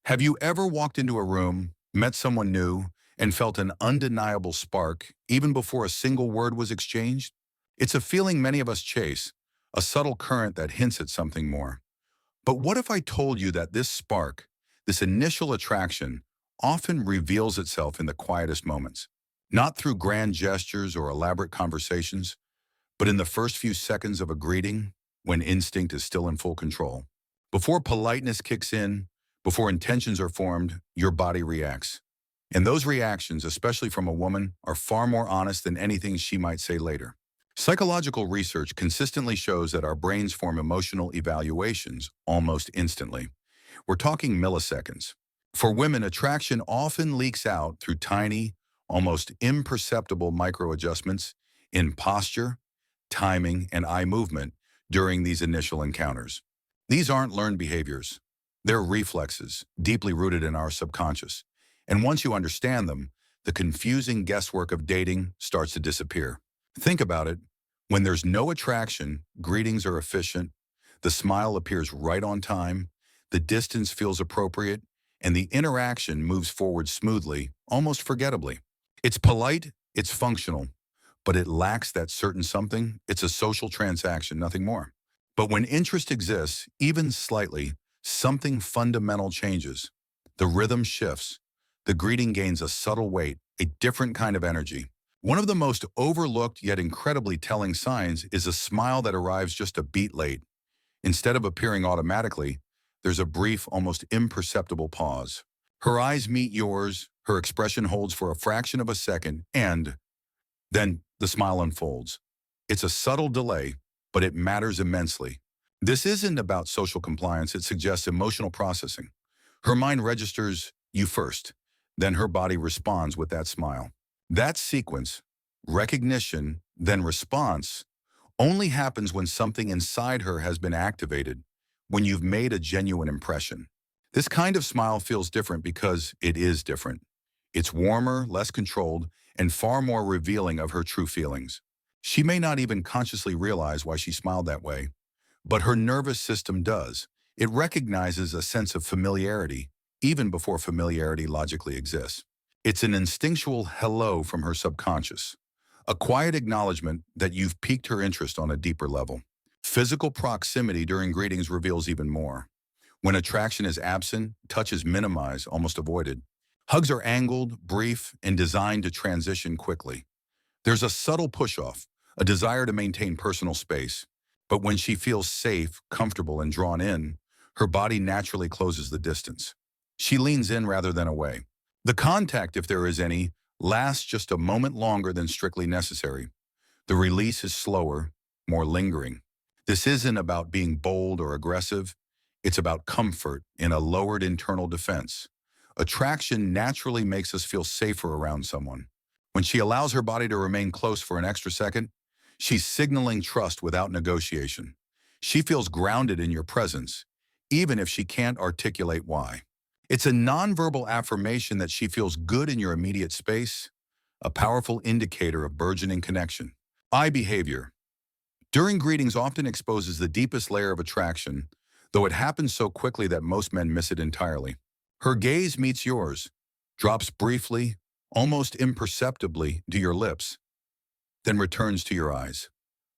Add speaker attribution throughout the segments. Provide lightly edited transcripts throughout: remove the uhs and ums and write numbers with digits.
Speaker 1: Have you ever walked into a room, met someone new, and felt an undeniable spark even before a single word was exchanged? It's a feeling many of us chase, a subtle current that hints at something more. But what if I told you that this spark, this initial attraction, often reveals itself in the quietest moments? Not through grand gestures or elaborate conversations, but in the first few seconds of a greeting when instinct is still in full control. Before politeness kicks in, before intentions are formed, your body reacts. And those reactions, especially from a woman, are far more honest than anything she might say later. Psychological research consistently shows that our brains form emotional evaluations almost instantly. We're talking milliseconds. For women, attraction often leaks out through tiny, almost imperceptible microadjustments in posture, timing, and eye movement during these initial encounters. These aren't learned behaviors. They're reflexes, deeply rooted in our subconscious. And once you understand them, the confusing guesswork of dating starts to disappear. Think about it. When there's no attraction, greetings are efficient, the smile appears right on time, the distance feels appropriate, and the interaction moves forward smoothly, almost forgettably. It's polite, it's functional, but it lacks that certain something. It's a social transaction, nothing more. But when interest exists, even slightly, something fundamental changes. The rhythm shifts. The greeting gains a subtle weight, a different kind of energy. One of the most overlooked yet incredibly telling signs is a smile that arrives just a beat late. Instead of appearing automatically, there's a brief, almost imperceptible pause. Her eyes meet yours, her expression holds for a fraction of a second, and then the smile unfolds. It's a subtle delay, but it matters immensely. This isn't about social compliance, it suggests emotional processing. Her mind registers you first, then her body responds with that smile. That sequence, recognition, then response, only happens when something inside her has been activated, when you've made a genuine impression. This kind of smile feels different because it is different. It's warmer, less controlled, and far more revealing of her true feelings. She may not even consciously realize why she smiled that way, but her nervous system does. It recognizes a sense of familiarity, even before familiarity logically exists. It's an instinctual hello from her subconscious, a quiet acknowledgement that you've piqued her interest on a deeper level. Physical proximity during greetings reveals even more. When attraction is absent, touch is minimized, almost avoided. Hugs are angled, brief, and designed to transition quickly. There's a subtle push-off, a desire to maintain personal space. But when she feels safe, comfortable, and drawn in, her body naturally closes the distance. She leans in rather than away. The contact, if there is any, lasts just a moment longer than strictly necessary. The release is slower, more lingering. This isn't about being bold or aggressive. It's about comfort in a lowered internal defense. Attraction naturally makes us feel safer around someone. When she allows her body to remain close for an extra second, she's signaling trust without negotiation. She feels grounded in your presence, even if she can't articulate why. It's a nonverbal affirmation that she feels good in your immediate space, a powerful indicator of burgeoning connection. Eye behavior. During greetings often exposes the deepest layer of attraction, though it happens so quickly that most men miss it entirely. Her gaze meets yours, drops briefly, almost imperceptibly, to your lips, then returns to your eyes.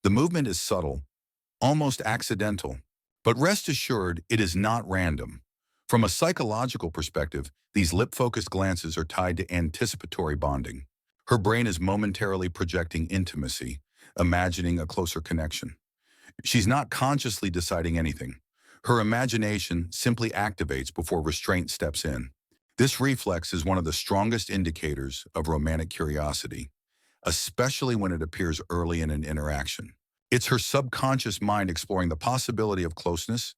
Speaker 1: The movement is subtle, almost accidental, but rest assured it is not random. From a psychological perspective, these lip-focused glances are tied to anticipatory bonding. Her brain is momentarily projecting intimacy, imagining a closer connection. She's not consciously deciding anything. Her imagination simply activates before restraint steps in. This reflex is one of the strongest indicators of romantic curiosity, especially when it appears early in an interaction. It's her subconscious mind exploring the possibility of closeness,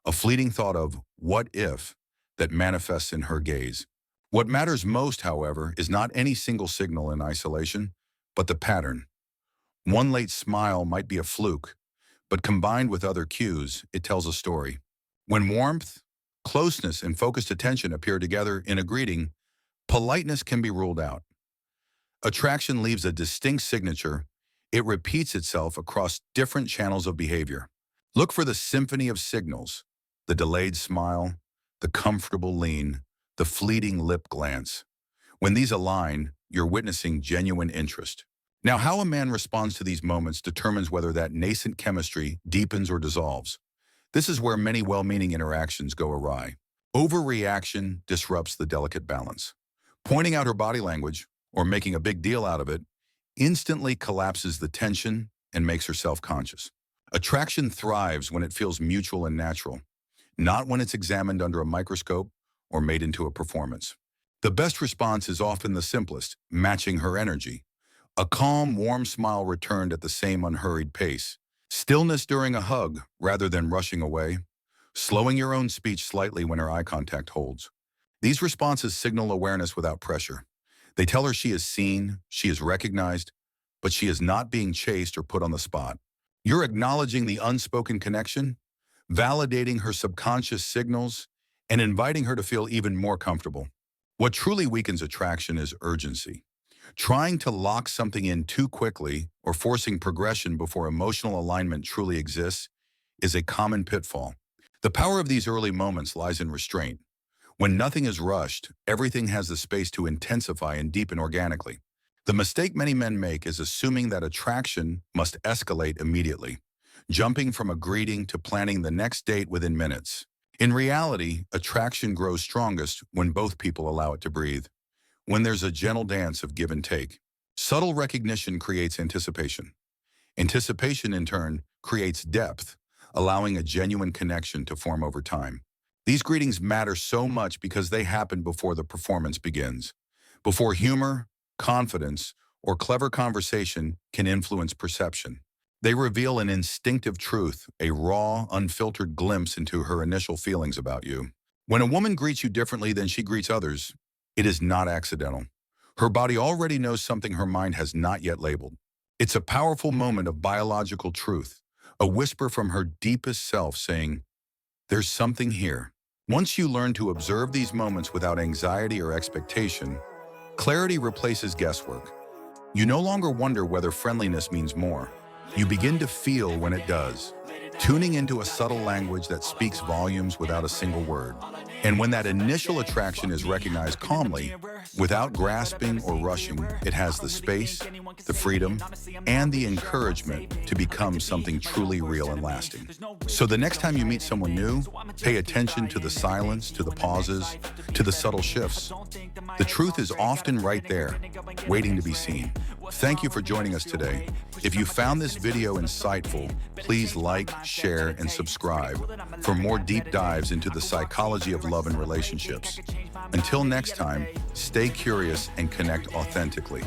Speaker 1: a fleeting thought of what if that manifests in her gaze. What matters most, however, is not any single signal in isolation, but the pattern. One late smile might be a fluke, but combined with other cues, it tells a story. When warmth, closeness, and focused attention appear together in a greeting, politeness can be ruled out. Attraction leaves a distinct signature. It repeats itself across different channels of behavior. Look for the symphony of signals, the delayed smile, the comfortable lean, the fleeting lip glance. When these align, you're witnessing genuine interest. Now, how a man responds to these moments determines whether that nascent chemistry deepens or dissolves. This is where many well-meaning interactions go awry. Overreaction disrupts the delicate balance. Pointing out her body language, or making a big deal out of it, instantly collapses the tension and makes her self-conscious. Attraction thrives when it feels mutual and natural, not when it's examined under a microscope or made into a performance. The best response is often the simplest, matching her energy. A calm, warm smile returned at the same unhurried pace. Stillness during a hug rather than rushing away. Slowing your own speech slightly when her eye contact holds. These responses signal awareness without pressure. They tell her she is seen, she is recognized, but she is not being chased or put on the spot. You're acknowledging the unspoken connection, validating her subconscious signals, and inviting her to feel even more comfortable. What truly weakens attraction is urgency. Trying to lock something in too quickly or forcing progression before emotional alignment truly exists is a common pitfall. The power of these early moments lies in restraint. When nothing is rushed, everything has the space to intensify and deepen organically. The mistake many men make is assuming that attraction must escalate immediately, jumping from a greeting to planning the next date within minutes. In reality, attraction grows strongest when both people allow it to breathe, when there's a gentle dance of give and take. Subtle recognition creates anticipation. Anticipation, in turn, creates depth, allowing a genuine connection to form over time. These greetings matter so much because they happen before the performance begins, before humor, confidence, or clever conversation can influence perception. They reveal an instinctive truth, a raw, unfiltered glimpse into her initial feelings about you. When a woman greets you differently than she greets others, it is not accidental. Her body already knows something her mind has not yet labeled. It's a powerful moment of biological truth, a whisper from her deepest self saying, "There's something here." Once you learn to observe these moments without anxiety or expectation, clarity replaces guesswork. You no longer wonder whether friendliness means more. You begin to feel when it does, tuning into a subtle language that speaks volumes without a single word. And when that initial attraction is recognized calmly, without grasping or rushing, it has the space, the freedom, and the encouragement to become something truly real and lasting. So the next time you meet someone new, pay attention to the silence, to the pauses, to the subtle shifts. The truth is often right there, waiting to be seen. Thank you for joining us today. If you found this video insightful, please like, share, and subscribe for more deep dives into the psychology of love and relationships. Until next time, stay curious and connect authentically.